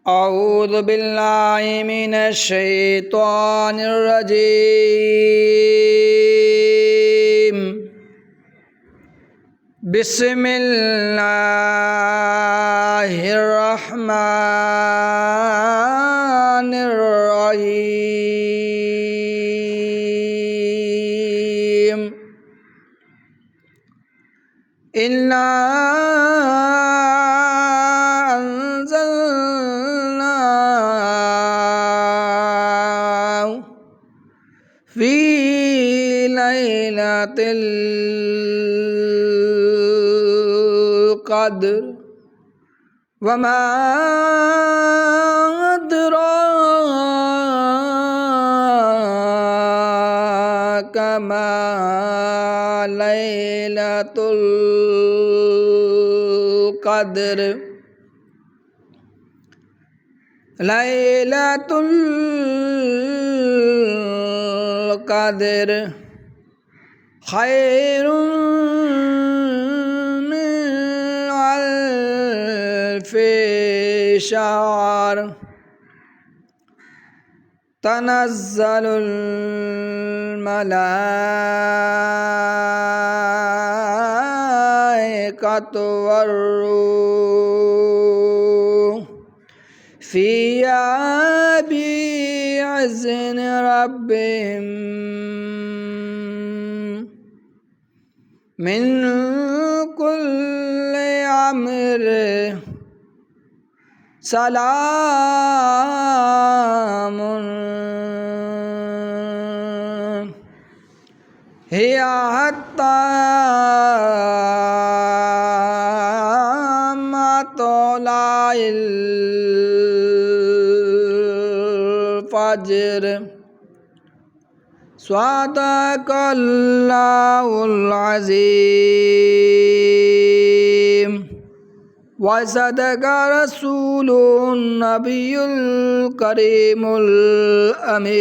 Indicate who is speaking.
Speaker 1: أعوذ بالله من الشيطان الرجيم. بسم الله الرحمن الرحيم. إنا أنزلناه في ليلة القدر وما أدراك ما ليلة القدر. ليلة القدر خير من ألف شهر. تنزل الملائكة والروح فيها بإذن ربهم من كل أمر سلام هي حتى مطلع الفجر. صدق الله العظيم وصدق رسوله النبي الكريم الأمين.